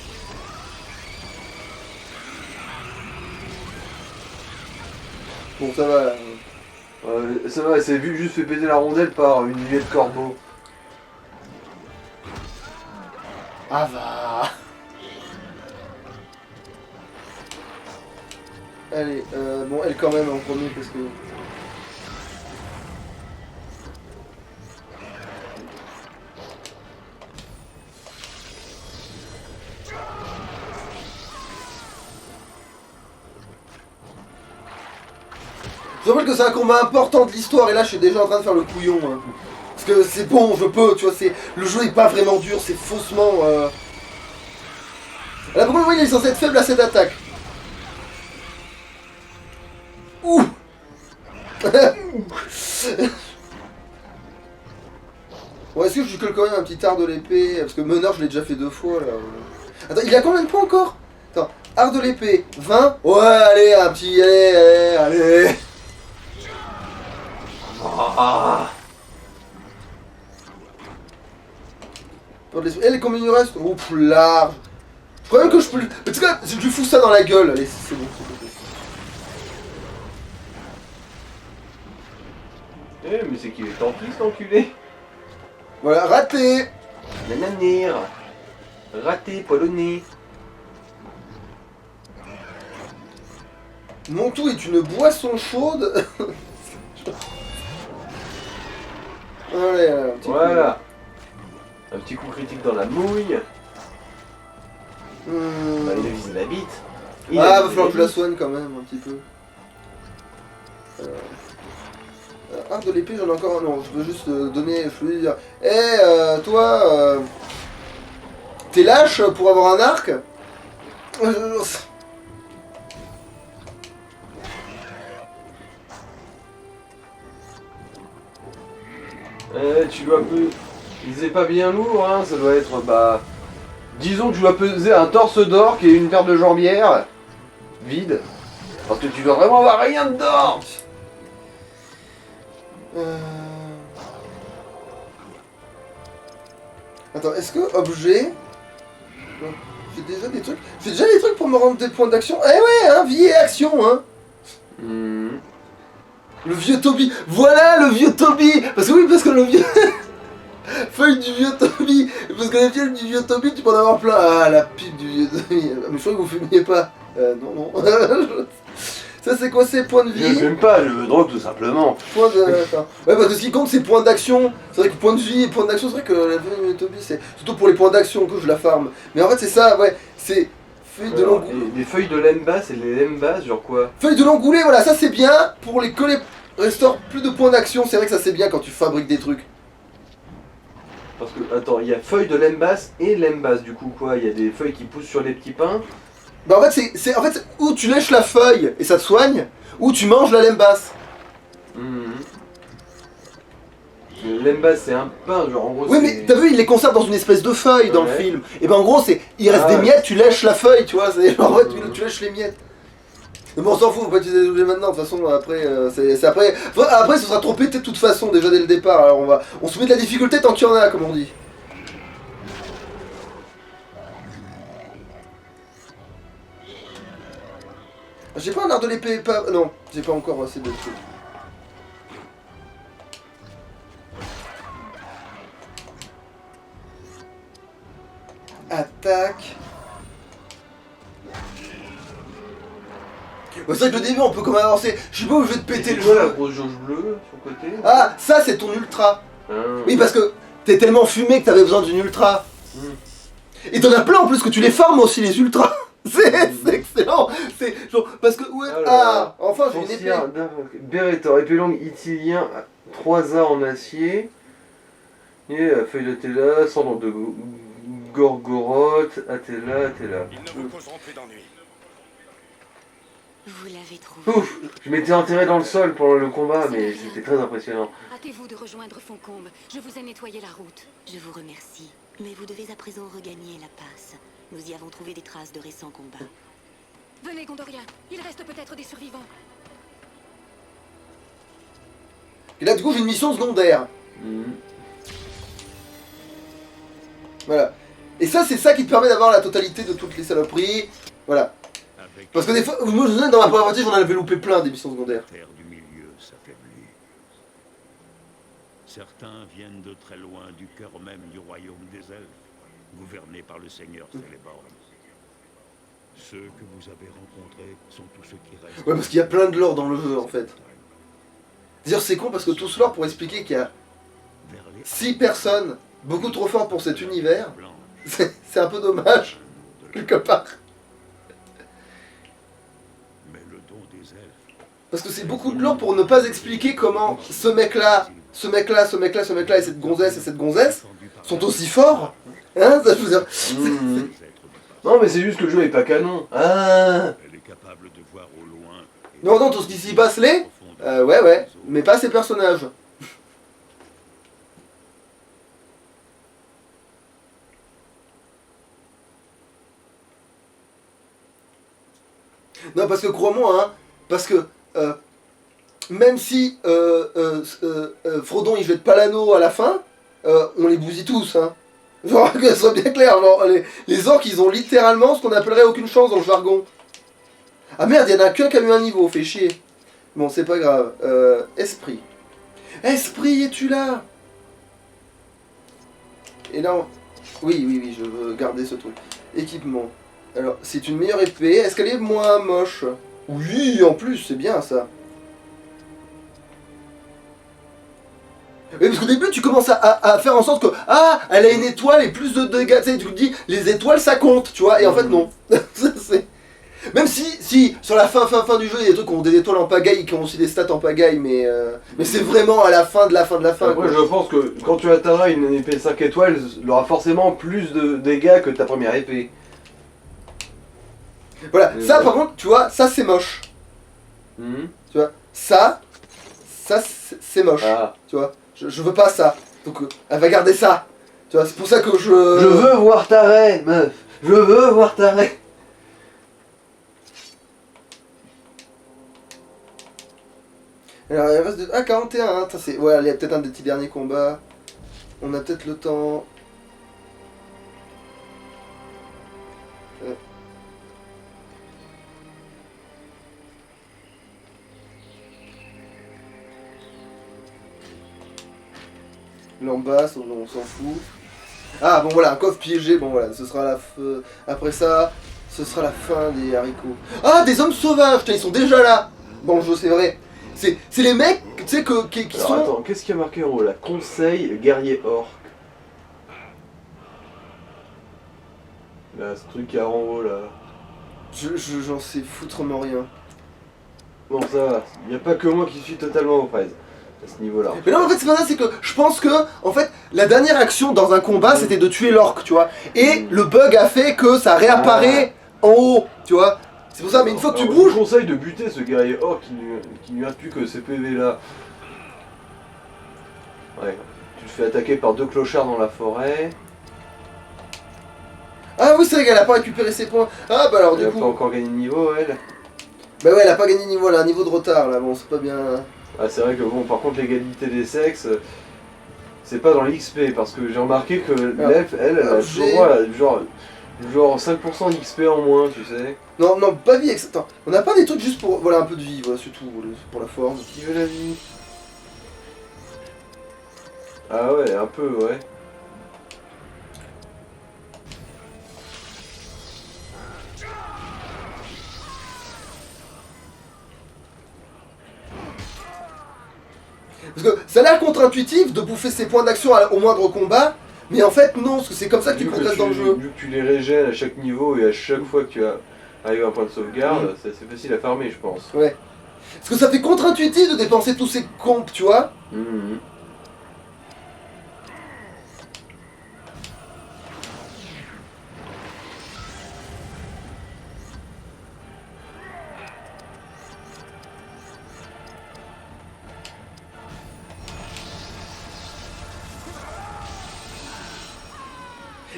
Bon, ça va là. Ça va, c'est vu juste fait péter la rondelle par une nuée de corbeaux. Ah va. Allez, bon, elle quand même en premier parce que... Je rappelle que c'est un combat important de l'histoire et là je suis déjà en train de faire le couillon. Hein. Parce que c'est bon, je peux, tu vois, le jeu est pas vraiment dur, c'est faussement... Là pourquoi vous voyez, il est censé être faible à cette attaque. Ouh. Bon, est-ce que je colle quand même un petit art de l'épée? Parce que meneur je l'ai déjà fait 2 fois là. Attends, il a combien de points encore? Attends, Art de l'épée, 20. Ouais, allez, un petit... Allez. Ah. Les combien il nous reste? Oh, plus large. Je crois même que je peux... Mais tu sais quoi, je lui fous ça dans la gueule. Allez, c'est bon. Eh, mais c'est qu'il est tanky, cet enculé. Voilà, raté. Nananir. Raté, polonais. Mon tout est une boisson chaude. Allez, un petit Voilà. Un petit coup critique dans la mouille. coup. Bah, il a visé la bite. Va falloir que je la soigne quand même, un petit peu. Art de l'épée, j'en ai encore un. Non, je veux juste donner. Je veux dire. Toi, t'es lâche pour avoir un arc? Tu dois peser pas bien lourd, hein. Ça doit être, bah... Disons que tu dois peser un torse d'orque et une paire de jambières. Vide. Parce que tu dois vraiment avoir rien dedans. Attends, est-ce que objet... J'ai déjà des trucs... J'ai déjà des trucs pour me rendre des points d'action. Eh ouais, hein, vie et action, hein. Le vieux Toby. Voilà le vieux Toby. Parce que le vieux... Feuille du vieux Toby. Parce que les feuilles du vieux Toby, tu peux en avoir plein. Ah, la pipe du vieux Toby. Mais je crois que vous fumiez pas. Non. Ça, c'est quoi ces points de vie? Je fume pas, je me drogue tout simplement. Points de... Attends. Ouais, parce que ce qui compte, c'est points d'action. C'est vrai que points de vie et points d'action, c'est vrai que la feuille du Toby, c'est... Surtout pour les points d'action que je la farme. Mais en fait, c'est ça, ouais. C'est... Feuilles de Alors, l'angoulet. les feuilles de lembas et les lembas, genre quoi? Feuilles de l'angoulet, voilà, ça c'est bien. Pour les coller... Restaure plus de points d'action. C'est vrai que ça c'est bien quand tu fabriques des trucs. Parce que, attends, il y a feuilles de lembas et lembas, du coup quoi? Il y a des feuilles qui poussent sur les petits pins. Bah en fait, c'est où tu lèches la feuille et ça te soigne, ou tu manges la lembasse. Le lembas c'est un pain, genre en gros Oui, mais t'as vu, il les conserve dans une espèce de feuille dans le Ouais. film. Et ben en gros, il reste des miettes, tu lèches la feuille, tu vois. C'est en fait, tu lèches les miettes. Mais bon, on s'en fout, on va pas utiliser les objets maintenant. De toute façon, après, c'est après. Après, ce sera trop pété de toute façon, déjà dès le départ. Alors on se met de la difficulté tant qu'il y en a, comme on dit. J'ai pas un art de l'épée, pas... Non, j'ai pas encore assez de trucs. Attaque. Ouais, c'est vrai que le début on peut quand même avancer. Je sais pas où je vais te péter le C'est quoi la jeu. grosse jauge bleue sur le côté? Ah, ça c'est ton ultra. Oui, parce que t'es tellement fumé que t'avais besoin d'une ultra. Et t'en as plein en plus que tu les farmes aussi, les ultras. C'est excellent. C'est genre, parce que... Ouais, Alors, enfin j'ai une épée. Beretta, épée longue itilien, 3A en acier. Et feuille de Théla, cendre de Gorgoroth, Athéla. Ils ne vous causeront plus d'ennuis. Vous l'avez trouvé. Ouf, je m'étais enterré dans le sol pendant le combat, mais c'était très impressionnant. Hâtez-vous de rejoindre Foncombe. Je vous ai nettoyé la route. Je vous remercie. Mais vous devez à présent regagner la passe. Nous y avons trouvé des traces de récents combats. Venez, Gondorien. Il reste peut-être des survivants. Et là du coup j'ai une mission secondaire. Voilà. Et ça c'est ça qui te permet d'avoir la totalité de toutes les saloperies. Voilà. Parce que des fois, moi je me souviens, dans ma première partie j'en avais loupé plein des missions secondaires. La terre du milieu s'affaiblit. Certains viennent de très loin du cœur même du royaume des elfes, gouverné par le seigneur Celeborn. Ceux que vous avez rencontrés sont tous ceux qui restent. Ouais, parce qu'il y a plein de lore dans le jeu en fait. D'ailleurs c'est con parce que tout ce lore pour expliquer qu'il y a vers les 6 personnes beaucoup trop fortes pour cet univers, blanches. c'est un peu dommage, quelque part. Mais le don des elfes. Parce que c'est beaucoup de lore pour ne pas expliquer comment ce mec-là et cette gonzesse sont aussi forts. Hein, ça, je veux dire. Non, mais c'est juste que le jeu est pas canon. Ah. Elle est capable de voir au loin. Et Non, tout ce qui s'y passe les. Ouais, mais pas ces personnages. Non, parce que crois-moi, hein, parce que même si Frodon il jette pas l'anneau à la fin, on les bousille tous, hein. Genre, que ce soit bien clair, genre, les orques ils ont littéralement ce qu'on appellerait aucune chance dans le jargon. Ah merde, il y en a qu'un qui a eu un niveau, fait chier. Bon, c'est pas grave. Esprit. Esprit, es-tu là? Et là, oui, je veux garder ce truc. Équipement. Alors, c'est une meilleure épée. Est-ce qu'elle est moins moche? Oui, en plus, c'est bien ça. Oui, parce qu'au début, tu commences à faire en sorte que, ah, elle a une étoile et plus de dégâts. Tu sais, tu te dis, les étoiles, ça compte, tu vois. Et en fait, non. Même si, sur la fin du jeu, il y a des trucs qui ont des étoiles en pagaille, qui ont aussi des stats en pagaille, mais c'est vraiment à la fin de la fin. Après, quoi. je pense que quand tu atteindras une épée 5 étoiles, elle aura forcément plus de dégâts que ta première épée. Voilà, ça par contre, tu vois, ça c'est moche. Mhm. Tu vois, ça c'est moche. Ah. Tu vois, je veux pas ça. Donc elle va garder ça. Tu vois, c'est pour ça que Je veux voir ta raie, meuf. Je veux voir ta raie. Alors il reste de... Ah 41, hein. Ça, c'est... Ouais, il y a peut-être un des petits derniers combats. On a peut-être le temps. L'ambasse, on s'en fout. Ah bon voilà, un coffre piégé, bon voilà, ce sera après ça, ce sera la fin des haricots. Ah, des hommes sauvages, putain, ils sont déjà là dans le jeu, c'est vrai. C'est les mecs, tu sais, qui Alors, sont... attends, qu'est-ce qu'il y a marqué en haut là? Conseil guerrier orc. Là, ce truc qu'il y a en haut là. J'en sais foutrement rien. Bon, ça va, il n'y a pas que moi qui suis totalement aux fraises à ce niveau-là. Mais non, en fait, c'est pas ça, c'est que je pense que, en fait, la dernière action dans un combat, c'était de tuer l'orque, tu vois. Et le bug a fait que ça réapparaît en haut, tu vois. C'est pour ça, mais une fois que tu Alors, bouges... Je vous conseille de buter ce guerrier orc qui lui reste plus que ces PV là. Ouais, tu te fais attaquer par 2 clochards dans la forêt. Ah oui, c'est vrai qu'elle a pas récupéré ses points. Ah bah alors Elle du a coup... pas encore gagné de niveau elle. Bah ouais, elle a pas gagné de niveau, elle a un niveau de retard là, bon c'est pas bien... Ah, c'est vrai que bon, par contre l'égalité des sexes, c'est pas dans l'XP parce que j'ai remarqué que l'elfe, elle a toujours droit à genre 5% d'XP en moins, tu sais. Non, non, pas vie, attends, on n'a pas des trucs juste pour... Voilà, un peu de vie, voilà, c'est tout, pour la forme. Qui veut la vie? Ah ouais, un peu, ouais. Parce que ça a l'air contre-intuitif de bouffer ses points d'action au moindre combat, mais en fait non, parce que c'est comme ça que tu progresses dans le jeu. Vu que tu les régènes à chaque niveau et à chaque fois que tu arrives à un point de sauvegarde, c'est assez facile à farmer, je pense. Ouais. Parce que ça fait contre-intuitif de dépenser tous ces comptes, tu vois. Mhm.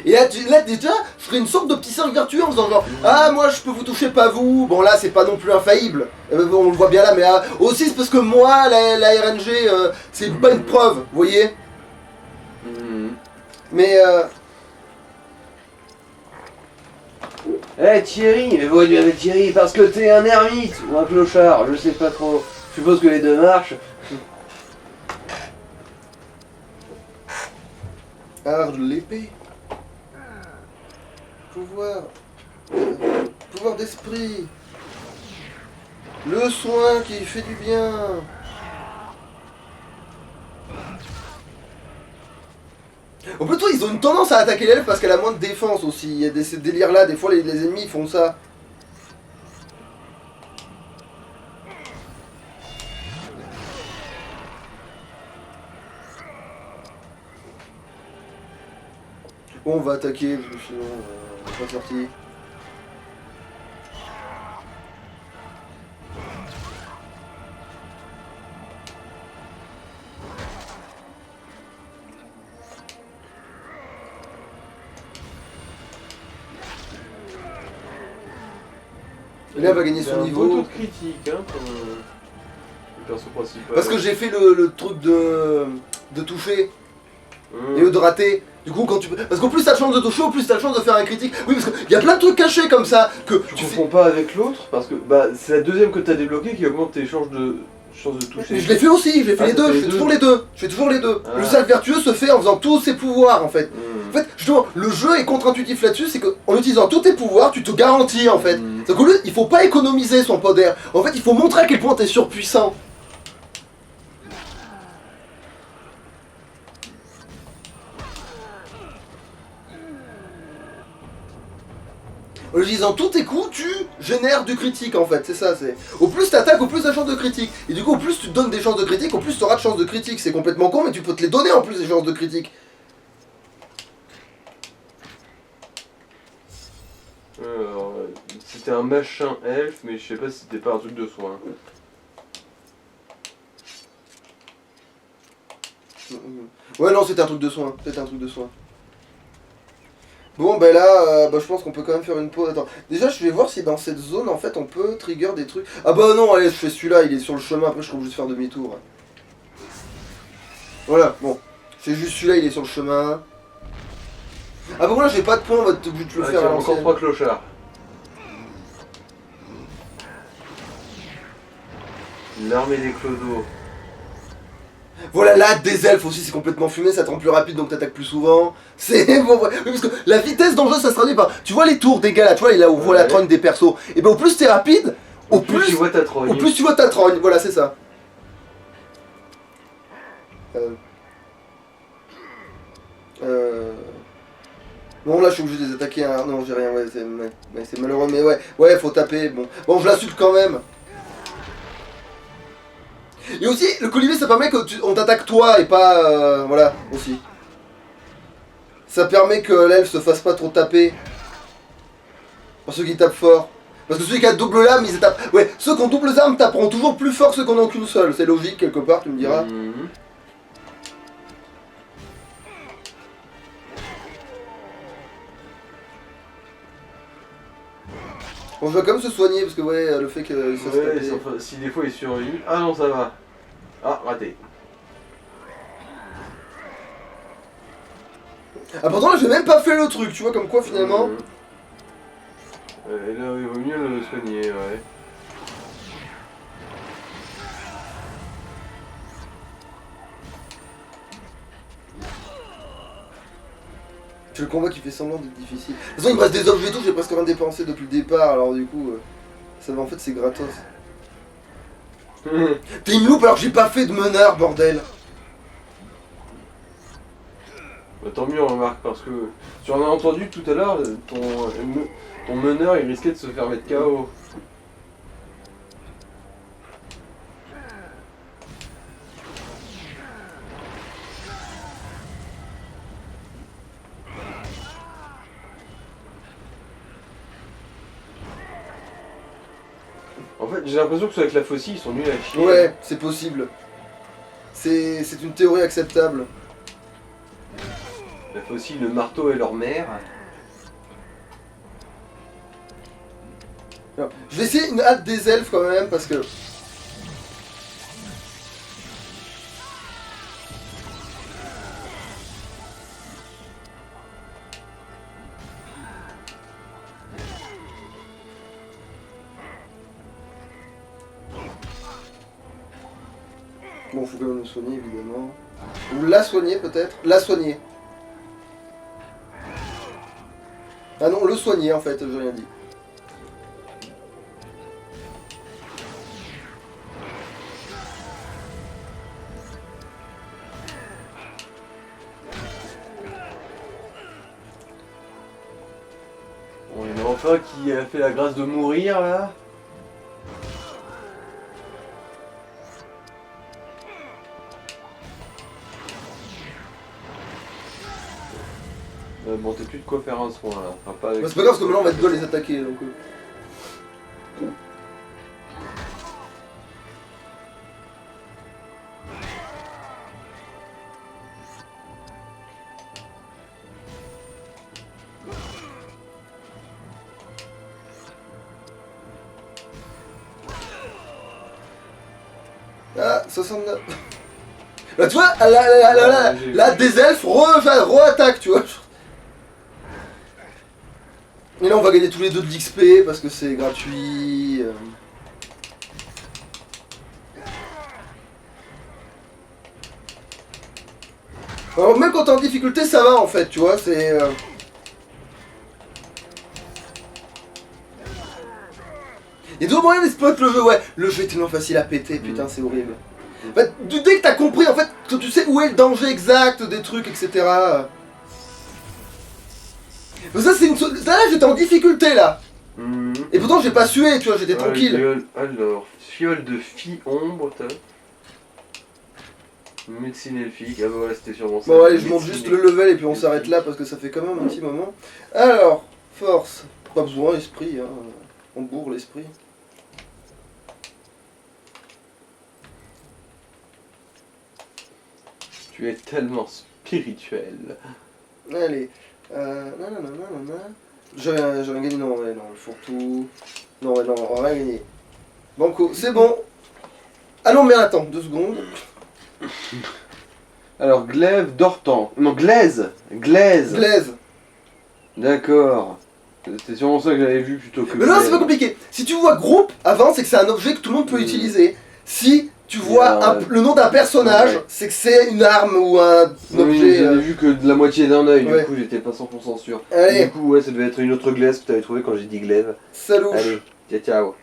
Et là, déjà, je ferais une sorte de petit cercle vertueux en faisant genre ah, moi je peux vous toucher, pas vous. Bon, là, c'est pas non plus infaillible. On le voit bien là, mais aussi c'est parce que moi, la RNG, c'est pas une preuve, vous voyez. Mais Eh Thierry, mais pourquoi tu avec Thierry? Parce que t'es un ermite ou un clochard, je sais pas trop. Je suppose que les deux marchent. art de l'épée. Pouvoir d'esprit. Le soin qui fait du bien. En plus, toi, ils ont une tendance à attaquer l'elfe parce qu'elle a moins de défense aussi. Il y a ces délires là, des fois les ennemis font ça. Bon, on va attaquer parce que sinon on n'est pas sorti. Et là, elle va gagner C'est son un niveau. beau taux de critique, hein, comme le perso principal. Parce que j'ai fait le truc de toucher et de rater. Du coup, quand tu peux. Parce qu'au plus t'as de chance de toucher, au plus t'as de chance de faire un critique. Oui, parce qu'il y a plein de trucs cachés comme ça que Tu tu fais. confonds pas avec l'autre parce que bah, c'est la deuxième que t'as débloquée qui augmente tes chances de toucher. Mais je l'ai fait aussi, je l'ai fait Ah, les t'as deux, fait je les fais deux. toujours les deux. Je fais toujours les deux. Ah. Le cercle vertueux se fait en faisant tous ses pouvoirs en fait. Hmm. En fait, justement, le jeu est contre-intuitif là-dessus, c'est qu'en utilisant tous tes pouvoirs, tu te garantis en fait. Hmm. Donc au lieu, il faut pas économiser son poder. En fait, il faut montrer à quel point t'es surpuissant. En utilisant tous tes coups, tu génères du critique en fait, c'est ça, c'est... Au plus t'attaques, au plus t'as chance de critique. Et du coup, au plus tu te donnes des chances de critique, au plus t'auras de chances de critique. C'est complètement con, mais tu peux te les donner en plus des chances de critique. Alors, c'était un machin elfe, mais je sais pas si c'était pas un truc de soin. Ouais, non, c'était un truc de soin, c'était un truc de soin. Bon, ben là, je pense qu'on peut quand même faire une pause. Attends, déjà, je vais voir si dans cette zone, en fait, on peut trigger des trucs. Ah bah non, allez, je fais celui-là, il est sur le chemin, après je serai obligé de faire demi-tour. Voilà, bon. C'est juste celui-là, il est sur le chemin. Ah bon, là, j'ai pas de points, on va être obligé de le Ah, faire à tiens, encore l'ancienne. 3 clochards. L'armée des clodos. Voilà, là, des elfes aussi, c'est complètement fumé, ça te rend plus rapide, donc t'attaques plus souvent. C'est bon, ouais. Oui, parce que la vitesse dans le jeu, ça se traduit par... Tu vois les tours des gars, là, tu vois, là où on voit la Ouais. trogne des persos. Et ben au plus t'es rapide, au plus... tu vois ta trogne. Au plus tu vois ta trogne, voilà, c'est ça. Bon, là, je suis obligé de les attaquer. Hein. Non, j'ai rien, ouais, c'est malheureux, mais ouais, faut taper. Bon, je l'insulte quand même. Et aussi, le collier, ça permet on t'attaque toi et pas... voilà, aussi. Ça permet que l'elfe se fasse pas trop taper. Par ceux qui tapent fort. Parce que ceux qui ont double lame, ils tapent... Ouais, ceux qui ont double arme taperont toujours plus fort que ceux qui en ont qu'une seule. C'est logique, quelque part, tu me diras. Mhm. On va quand même se soigner, parce que ouais, le fait que... ça se Ouais, taper- sauf, si des fois il survit. Ah non, ça va. Ah, raté. Ah pourtant là j'ai même pas fait le truc, tu vois comme quoi finalement. Et là, il vaut mieux le soigner, ouais. C'est le combat qui fait semblant d'être difficile. De toute façon il me reste des objets et tout, j'ai presque rien dépensé depuis le départ, alors du coup, ça va en fait c'est gratos. T'es une loupe alors que j'ai pas fait de meneur, bordel. Bah, tant mieux, remarque, parce que tu en as entendu tout à l'heure, ton meneur il risquait de se faire mettre KO. En fait, j'ai l'impression que ceux avec la faucille ils sont nuls à chier. Ouais, c'est possible. C'est une théorie acceptable. La faucille, le marteau et leur mère. Alors, je vais essayer une hâte des elfes quand même parce que... Bon, faut quand même le soigner évidemment. Ou la soigner peut-être. La soigner. Ah non, le soigner en fait, j'ai rien dit. Bon, il y en a enfin qui a fait la grâce de mourir là. Bon, t'as plus de quoi faire un soin là. Enfin, pas avec... Bah, c'est pas grave parce que maintenant on va devoir les attaquer donc... 69. Là, tu vois, là, des elfes re-attaquent, tu vois. Et là, on va gagner tous les deux de l'XP parce que c'est gratuit. Alors, même quand t'es en difficulté, ça va en fait, tu vois, c'est. Il y a d'autres moyens d'exploiter le jeu, ouais. Le jeu est tellement facile à péter, putain, c'est horrible. En fait, dès que t'as compris, en fait, que tu sais où est le danger exact des trucs, etc. Mais ça, c'est une. Là, j'étais en difficulté, là. Et pourtant, j'ai pas sué, tu vois, j'étais tranquille. Alors, fiole de fille ombre, t'as. Médecine elfique, ah bah voilà, c'était sûrement ça. Bon, allez, je monte juste le level et puis on s'arrête là parce que ça fait quand même un petit moment. Alors, force. Pas besoin, esprit, hein. On bourre l'esprit. Tu es tellement spirituel. Allez. J'avais gagné, non, ouais, non, le fourre-tout. Non, ouais, non, on va rien gagner. Banco, c'est bon. Ah non, mais attends, 2 secondes. Alors, glaive d'ortan. Non, glaise. Glaise. Glaise. D'accord. C'est sûrement ça que j'avais vu plutôt que. Mais non, c'est pas compliqué. Si tu vois groupe avant, c'est que c'est un objet que tout le monde peut utiliser. Si tu vois le nom d'un personnage, ouais. c'est que c'est une arme ou un Oui, objet. j'avais vu que de la moitié d'un œil, Ouais. du coup j'étais pas 100% sûr. Allez. Du coup, ouais, ça devait être une autre glaise que t'avais trouvé quand j'ai dit glaive. Salut. Allez, ciao ciao.